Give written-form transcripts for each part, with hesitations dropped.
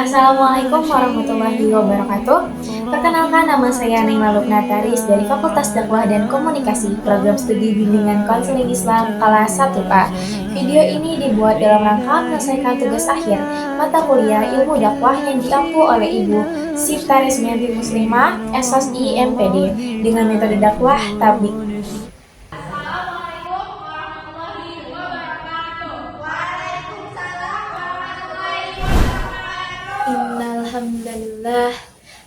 Assalamualaikum warahmatullahi wabarakatuh. Perkenalkan, nama saya Naima Lubnataris dari Fakultas Dakwah dan Komunikasi, Program Studi Bimbingan Konseling Islam kelas 1A. Video ini dibuat dalam rangka menyelesaikan tugas akhir mata kuliah Ilmu Dakwah yang diampu oleh Ibu Sifta Resmianti Muslimah, SSI MPD, dengan metode dakwah tablik. Assalamualaikum warahmatullahi wabarakatuh. Waalaikumsalam warahmatullahi wabarakatuh. Innal hamdalillah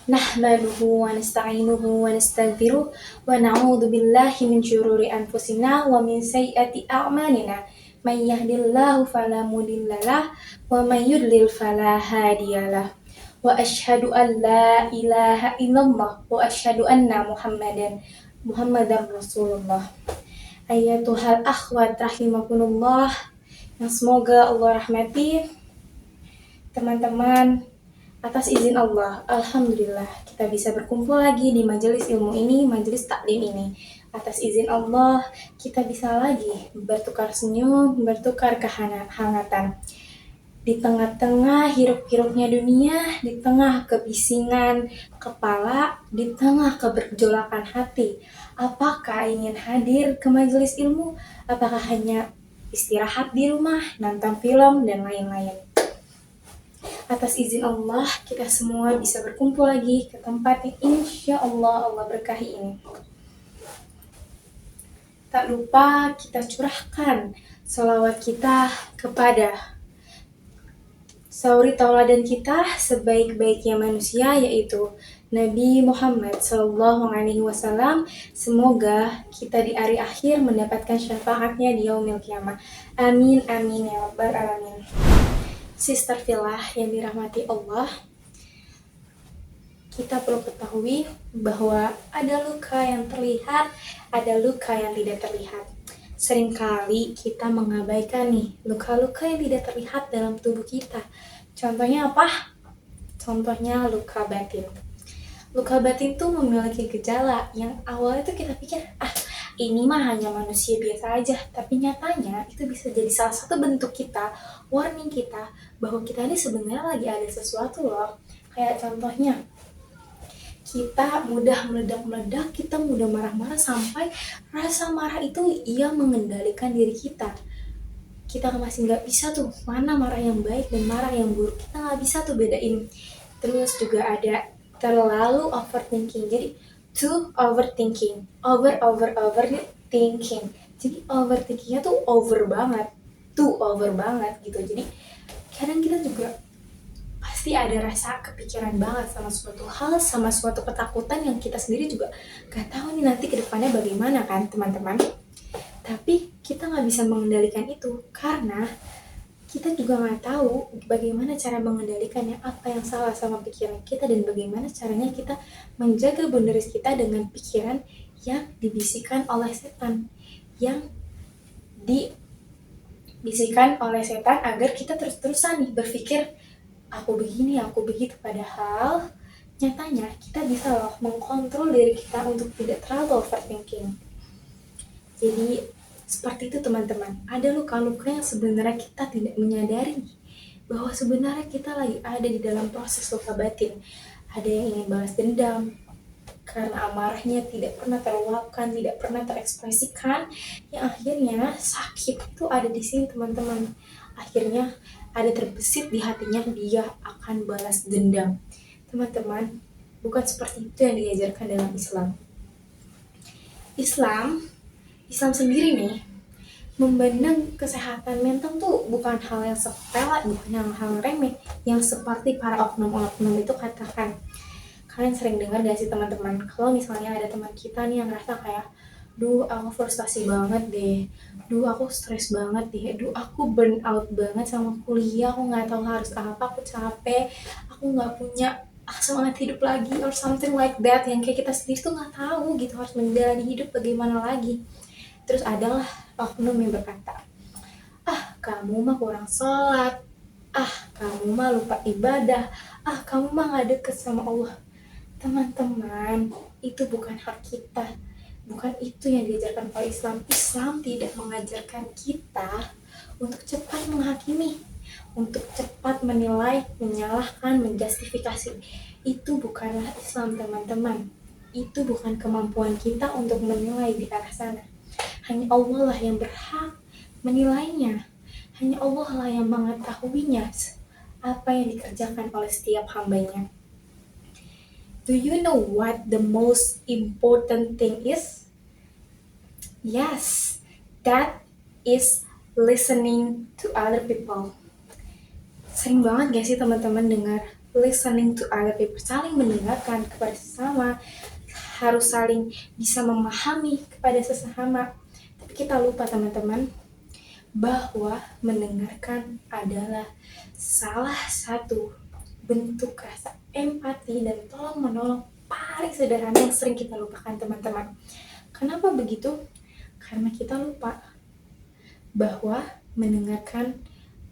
nahmaduhu wa nasta'inuhu wa nastaghfiruh wa na'udzu billahi min syururi anfusina wa min sayyiati a'malina. May yahdihillahu fala mudhillalah wa may yudlil fala hadiyalah. Wa asyhadu an la ilaha illallah wa asyhadu anna Muhammadan Rasulullah. Ayatul akhwat rahimakumullah, yang semoga Allah rahmati. Teman-teman, atas izin Allah, alhamdulillah kita bisa berkumpul lagi di majelis ilmu ini, majelis taklim ini. Atas izin Allah, kita bisa lagi bertukar senyum, bertukar kehangatan. Di tengah-tengah hiruk-pikuknya dunia, di tengah kebisingan kepala, di tengah kebergolakan hati, apakah ingin hadir ke majelis ilmu? Apakah hanya istirahat di rumah, nonton film, dan lain-lain? Atas izin Allah, kita semua bisa berkumpul lagi ke tempat yang insya Allah berkahi ini. Tak lupa kita curahkan sholawat kita kepada sauri tauladan kita sebaik-baiknya manusia, yaitu Nabi Muhammad SAW. Semoga kita di hari akhir mendapatkan syafaatnya di yaumil qiyamah. Amin amin ya rabbal alamin. Sister Filah yang dirahmati Allah, kita perlu ketahui bahwa ada luka yang terlihat, ada luka yang tidak terlihat. Seringkali kita mengabaikan nih luka-luka yang tidak terlihat dalam tubuh kita. Contohnya apa? Contohnya luka batin. Luka batin tuh memiliki gejala yang awalnya tuh kita pikir, ini mah hanya manusia biasa aja. Tapi nyatanya itu bisa jadi salah satu bentuk kita, warning kita, bahwa kita ini sebenarnya lagi ada sesuatu loh. Kayak contohnya, kita mudah meledak-meledak, kita mudah marah-marah sampai rasa marah itu ia mengendalikan diri kita. Kita masih nggak bisa tuh mana marah yang baik dan marah yang buruk. Kita nggak bisa tuh bedain. Terus juga ada terlalu overthinking. Jadi too overthinking, overthinking. Jadi overthinkingnya tuh over banget, too over banget gitu. Jadi kadang kita juga pasti ada rasa kepikiran banget sama suatu hal, sama suatu ketakutan yang kita sendiri juga gak tahu nih nanti kedepannya bagaimana kan teman-teman. Tapi kita gak bisa mengendalikan itu karena kita juga gak tahu bagaimana cara mengendalikannya, apa yang salah sama pikiran kita, dan bagaimana caranya kita menjaga boundaries kita dengan pikiran yang dibisikkan oleh setan, yang dibisikkan oleh setan agar kita terus-terusan nih berpikir aku begini, aku begitu, padahal nyatanya kita bisa loh mengkontrol diri kita untuk tidak terlalu overthinking. Jadi seperti itu teman-teman, ada luka-luka yang sebenarnya kita tidak menyadari bahwa sebenarnya kita lagi ada di dalam proses luka batin. Ada yang ingin balas dendam karena amarahnya tidak pernah terluapkan, tidak pernah terekspresikan, yang akhirnya sakit itu ada di sini teman-teman. Akhirnya ada terbesit di hatinya, dia akan balas dendam. Teman-teman, bukan seperti itu yang diajarkan dalam Islam. Islam sendiri nih memandang kesehatan mental tuh bukan hal yang sepele, bukan hal remeh yang seperti para oknum-oknum itu katakan. Kalian sering dengar gak sih teman-teman, kalau misalnya ada teman kita nih yang ngerasa kayak, aku frustasi banget deh, aku stres banget deh, aku burn out banget sama kuliah, aku gak tahu harus apa, aku capek, aku gak punya semangat hidup lagi, or something like that, yang kayak kita sendiri tuh gak tahu gitu harus menjalani hidup bagaimana lagi. Terus adalah oknum yang berkata, kamu mah kurang sholat, kamu mah lupa ibadah, kamu mah gak deket sama Allah. Teman-teman, itu bukan hak kita. Bukan itu yang diajarkan oleh Islam. Islam tidak mengajarkan kita untuk cepat menghakimi, untuk cepat menilai, menyalahkan, menjustifikasi. Itu bukanlah Islam, teman-teman. Itu bukan kemampuan kita untuk menilai di arah sana. Hanya Allah lah yang berhak menilainya. Hanya Allah lah yang mengetahuinya apa yang dikerjakan oleh setiap hambanya. Do you know what the most important thing is? Yes, that is listening to other people. Sering banget gak sih teman-teman dengar listening to other people, saling mendengarkan kepada sesama, harus saling bisa memahami kepada sesama. Tapi kita lupa teman-teman, bahwa mendengarkan adalah salah satu bentuk rasa empati dan tolong menolong paling sederhana yang sering kita lupakan teman-teman. Kenapa begitu? Karena kita lupa bahwa mendengarkan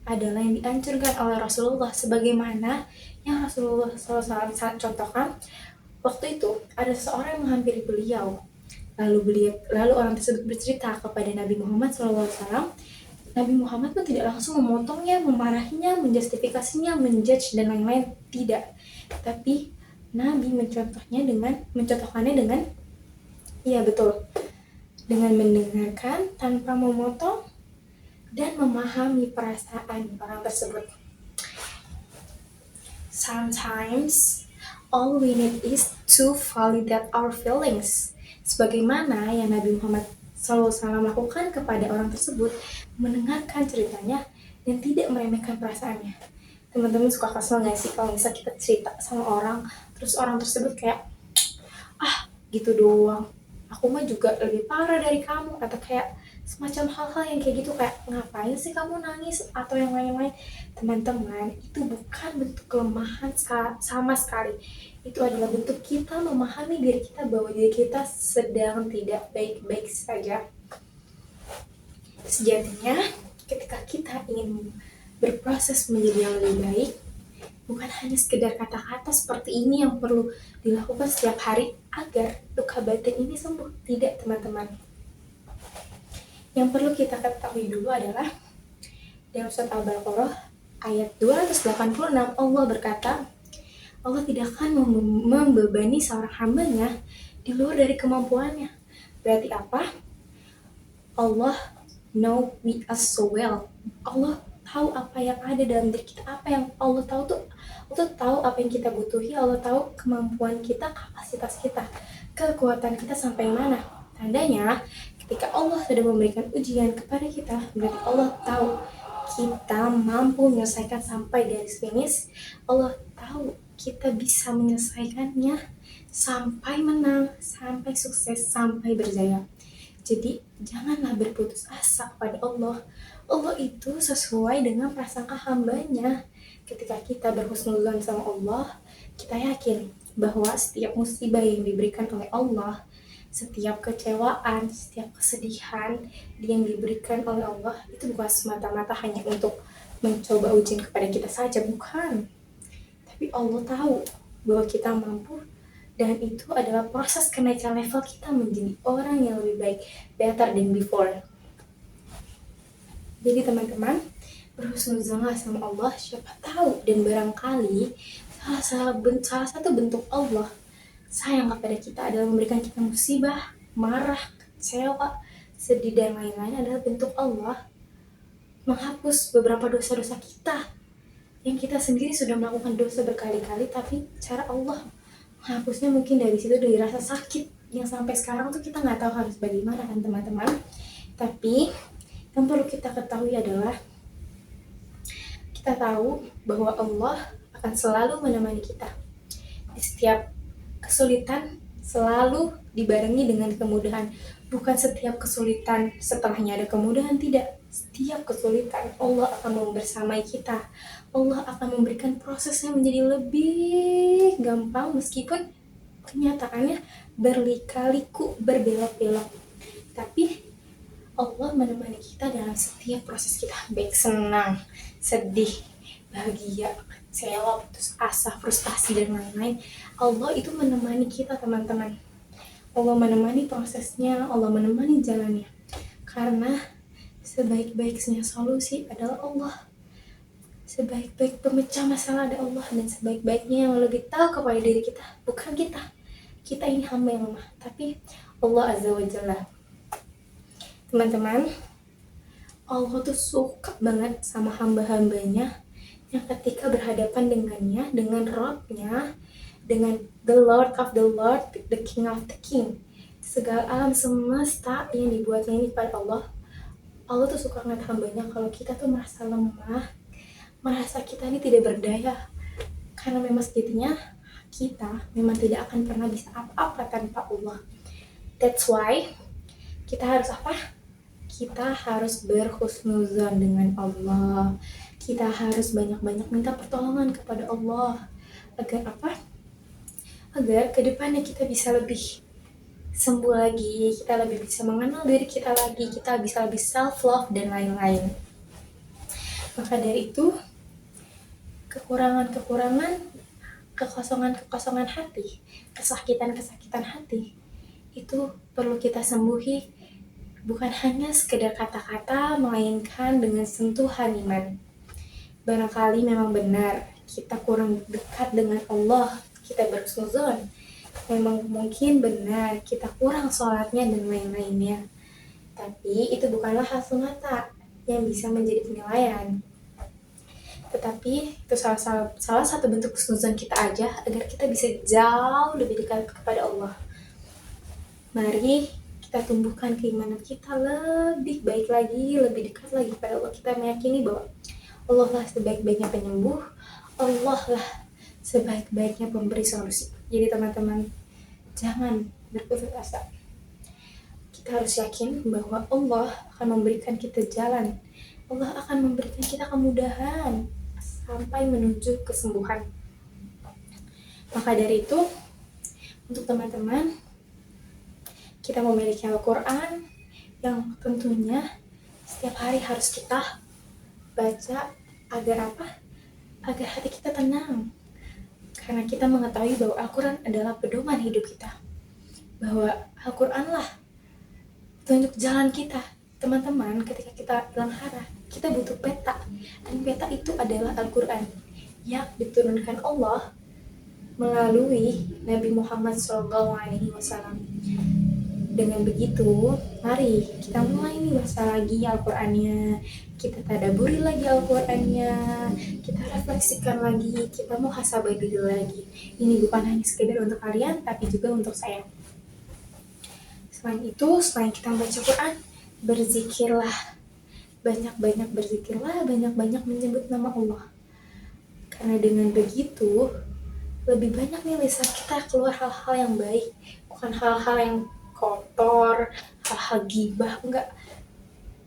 adalah yang dianjurkan oleh Rasulullah, sebagaimana yang Rasulullah SAW contohkan. Waktu itu ada seseorang yang menghampiri beliau, lalu orang tersebut bercerita kepada Nabi Muhammad SAW. Nabi Muhammad pun tidak langsung memotongnya, memarahinya, menjustifikasinya, menjudge dan lain-lain, tidak. Tapi Nabi mencontohkannya dengan iya betul, dengan mendengarkan tanpa memotong dan memahami perasaan orang tersebut. Sometimes all we need is to validate our feelings. Sebagaimana yang Nabi Muhammad SAW lakukan kepada orang tersebut, mendengarkan ceritanya dan tidak meremehkan perasaannya. Teman-teman suka kesel gak sih kalau misalnya kita cerita sama orang, terus orang tersebut kayak, gitu doang, aku mah juga lebih parah dari kamu, atau kayak semacam hal-hal yang kayak gitu, kayak ngapain sih kamu nangis, atau yang lain-lain. Teman-teman, itu bukan bentuk kelemahan sama sekali. Itu adalah bentuk kita memahami diri kita bahwa diri kita sedang tidak baik-baik saja. Sejatinya, ketika kita ingin berproses menjadi yang lebih baik, bukan hanya sekedar kata-kata seperti ini yang perlu dilakukan setiap hari agar luka batin ini sembuh. Tidak, teman-teman. Yang perlu kita ketahui dulu adalah dalam surat Al-Baqarah ayat 286, Allah berkata, Allah tidak akan membebani seorang hambanya di luar dari kemampuannya. Berarti apa? Allah know we us so well. Allah tahu apa yang ada dalam diri kita, apa yang Allah tahu apa yang kita butuhi. Allah tahu kemampuan kita, kapasitas kita, kekuatan kita sampai mana. Tandanya ketika Allah sudah memberikan ujian kepada kita, berarti Allah tahu kita mampu menyelesaikan sampai garis finish. Allah tahu kita bisa menyelesaikannya sampai menang, sampai sukses, sampai berjaya. Jadi janganlah berputus asa kepada Allah. Allah itu sesuai dengan prasangka hambanya. Ketika kita berhusnuzon sama Allah, kita yakin bahwa setiap musibah yang diberikan oleh Allah, setiap kecewaan, setiap kesedihan yang diberikan oleh Allah, itu bukan semata-mata hanya untuk mencoba ujian kepada kita saja, bukan. Tapi Allah tahu bahwa kita mampu, dan itu adalah proses kenaikan level kita menjadi orang yang lebih baik, better than before. Jadi teman-teman, berhusnuzonlah sama Allah, siapa tahu dan barangkali salah satu bentuk Allah sayang kepada kita adalah memberikan kita musibah, marah, kecewa, sedih dan lain-lain adalah bentuk Allah menghapus beberapa dosa-dosa kita yang kita sendiri sudah melakukan dosa berkali-kali, tapi cara Allah menghapusnya mungkin dari situ, dari rasa sakit yang sampai sekarang tuh kita nggak tahu harus bagaimana kan teman-teman. Tapi yang perlu kita ketahui adalah kita tahu bahwa Allah akan selalu menemani kita di setiap kesulitan, selalu dibarengi dengan kemudahan. Bukan setiap kesulitan setelahnya ada kemudahan, tidak. Setiap kesulitan Allah akan membersamai kita. Allah akan memberikan prosesnya menjadi lebih gampang meskipun kenyataannya berlika-liku, berbelok-belok. Tapi Allah menemani kita dalam setiap proses kita, baik senang, sedih, bahagia, kecewa, putus asa, frustasi dan lain-lain. Allah itu menemani kita teman-teman. Allah menemani prosesnya, Allah menemani jalannya. Karena sebaik-baiknya solusi adalah Allah. Sebaik-baik pemecah masalah ada Allah, dan sebaik-baiknya yang lebih tahu kepada diri kita bukan kita. Kita ini hamba yang lemah, tapi Allah Azza wa Jalla. Teman-teman, Allah tuh suka banget sama hamba-hambanya yang ketika berhadapan dengannya, dengan Rabb-nya, dengan the Lord of the Lord, the King of the King, segala alam semesta yang dibuatnya ini pada Allah. Allah tuh suka ngeliat hambanya kalau kita tuh merasa lemah, merasa kita ini tidak berdaya, karena memang sejatinya kita memang tidak akan pernah bisa apa-apa tanpa Allah. That's why kita harus apa? Kita harus berhusnuzon dengan Allah. Kita harus banyak-banyak minta pertolongan kepada Allah. Agar apa? Agar kedepannya kita bisa lebih sembuh lagi, kita lebih bisa mengenal diri kita lagi, kita bisa lebih self-love dan lain-lain. Maka dari itu, kekurangan-kekurangan, kekosongan-kekosongan hati, kesakitan-kesakitan hati, itu perlu kita sembuhi, bukan hanya sekedar kata-kata, melainkan dengan sentuhan iman. Barangkali memang benar kita kurang dekat dengan Allah, kita berhusnuzon. Memang mungkin benar kita kurang sholatnya dan lain-lainnya. Tapi itu bukanlah hal semata yang bisa menjadi penilaian. Tetapi itu salah satu bentuk husnuzon kita aja agar kita bisa jauh lebih dekat kepada Allah. Mari kita tumbuhkan keimanan kita lebih baik lagi, lebih dekat lagi kepada Allah. Kita meyakini bahwa Allah lah sebaik-baiknya penyembuh, Allah lah sebaik-baiknya pemberi solusi. Jadi teman-teman, jangan berputus asa. Kita harus yakin bahwa Allah akan memberikan kita jalan. Allah akan memberikan kita kemudahan sampai menuju kesembuhan. Maka dari itu, untuk teman-teman, kita memiliki Al-Quran yang tentunya setiap hari harus kita baca agar apa? Agar hati kita tenang. Karena kita mengetahui bahwa Al-Quran adalah pedoman hidup kita. Bahwa Al-Quran lah tunjuk jalan kita. Teman-teman, ketika kita hilang arah, kita butuh peta. Dan peta itu adalah Al-Quran yang diturunkan Allah melalui Nabi Muhammad SAW. Dengan begitu, mari kita mulai nih baca lagi Al-Qurannya, kita tadaburi lagi Al-Qurannya, kita refleksikan lagi, kita muhasabah diri lagi. Ini bukan hanya sekedar untuk kalian, tapi juga untuk saya. Selain itu, selain kita membaca Quran, berzikirlah, banyak-banyak berzikirlah, banyak-banyak menyebut nama Allah. Karena dengan begitu, lebih banyak nih lisan kita keluar hal-hal yang baik, bukan hal-hal yang kotor, hal-hal gibah, enggak.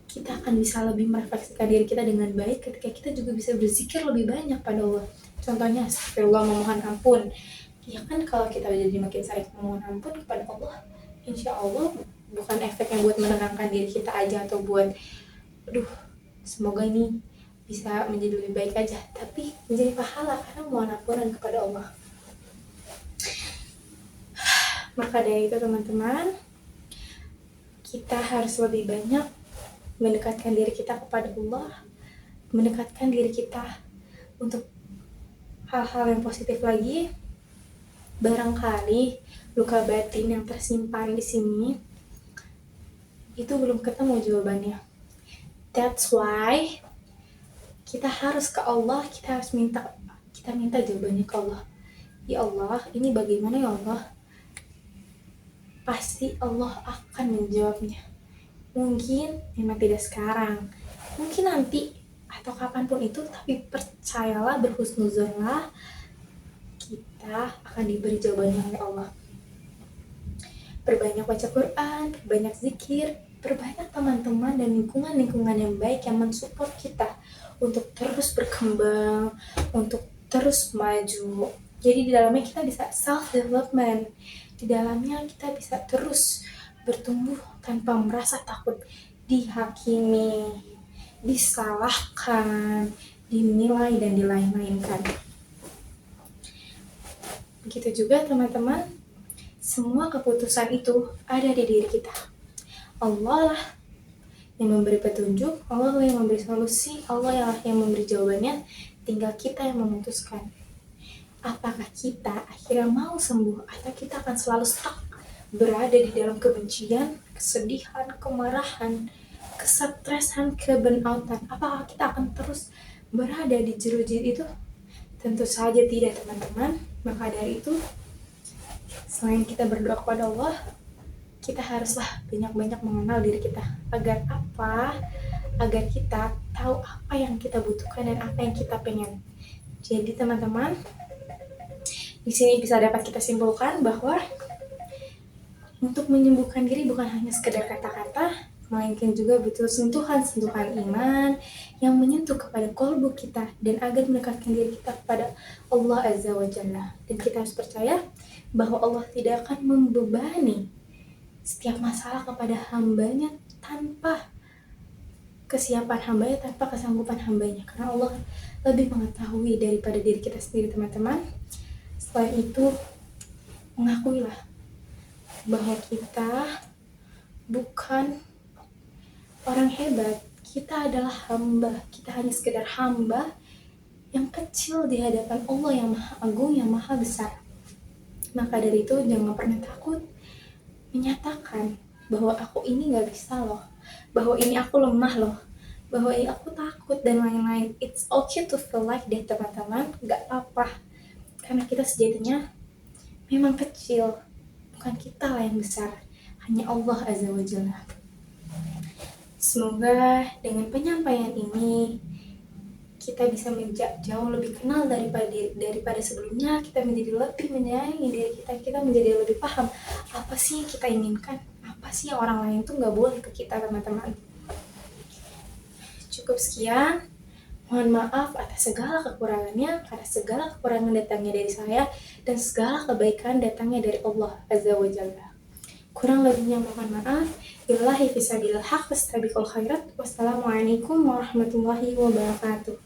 Kita akan bisa lebih merefleksikan diri kita dengan baik ketika kita juga bisa berzikir lebih banyak pada Allah. Contohnya, astagfirullah, memohon ampun. Ya kan, kalau kita jadi makin sering memohon ampun kepada Allah, insya Allah bukan efeknya buat menenangkan diri kita aja atau buat, semoga ini bisa menjadi lebih baik aja, tapi menjadi pahala karena mohon ampunan kepada Allah. Maka dari itu teman-teman, kita harus lebih banyak mendekatkan diri kita kepada Allah, mendekatkan diri kita untuk hal-hal yang positif lagi. Barangkali luka batin yang tersimpan di sini itu belum ketemu jawabannya. That's why kita harus ke Allah, kita minta jawabannya ke Allah. Ya Allah, ini bagaimana ya Allah? Pasti Allah akan menjawabnya. Mungkin memang tidak sekarang, mungkin nanti atau kapanpun itu, tapi percayalah, berhusnuzonlah, kita akan diberi jawabannya oleh Allah. Perbanyak baca Quran, perbanyak zikir, perbanyak teman-teman dan lingkungan-lingkungan yang baik yang mensupport kita untuk terus berkembang, untuk terus maju. Jadi di dalamnya kita bisa self-development, di dalamnya kita bisa terus bertumbuh tanpa merasa takut dihakimi, disalahkan, dinilai, dan dilain-lainkan. Begitu juga teman-teman, semua keputusan itu ada di diri kita. Allah lah yang memberi petunjuk, Allah lah yang memberi solusi, Allah lah yang memberi jawabannya. tinggal kita yang memutuskan. Apakah kita akhirnya mau sembuh atau kita akan selalu stuck berada di dalam kebencian, kesedihan, kemarahan, kesetresan, keburnoutan? Apakah kita akan terus berada di jeruji itu? Tentu saja tidak, teman-teman. Maka dari itu, selain kita berdoa kepada Allah, kita haruslah banyak-banyak mengenal diri kita. Agar apa? Agar kita tahu apa yang kita butuhkan dan apa yang kita pengen. Jadi teman-teman, di sini bisa dapat kita simpulkan bahwa untuk menyembuhkan diri bukan hanya sekedar kata-kata, melainkan juga butuh sentuhan-sentuhan iman yang menyentuh kepada kolbu kita dan agar mendekatkan diri kita kepada Allah Azza wa Jalla. Dan kita harus percaya bahwa Allah tidak akan membebani setiap masalah kepada hambanya tanpa kesiapan hambanya, tanpa kesanggupan hambanya, karena Allah lebih mengetahui daripada diri kita sendiri, teman-teman. Selain itu, mengakuilah bahwa kita bukan orang hebat, kita adalah hamba, kita hanya sekedar hamba yang kecil di hadapan Allah yang maha agung, yang maha besar. Maka dari itu jangan pernah takut menyatakan bahwa aku ini gak bisa loh, bahwa ini aku lemah loh, bahwa ini aku takut dan lain-lain. It's okay to feel like that, teman-teman, gak apa-apa, karena kita sejatinya memang kecil, bukan kita lah yang besar, hanya Allah Azza wa Jalla. Semoga dengan penyampaian ini kita bisa jauh lebih kenal daripada sebelumnya. Kita menjadi lebih menyayangi diri kita menjadi lebih paham apa sih yang kita inginkan, apa sih yang orang lain tuh nggak boleh ke kita, teman-teman. Cukup sekian. Mohon maaf atas segala kekurangannya, karena segala kekurangan datangnya dari saya dan segala kebaikan datangnya dari Allah Azza wa Jalla. Kurang lebihnya mohon maaf. Billahi fisabilil haq wastabiqul khairat. Wassalamualaikum warahmatullahi wabarakatuh.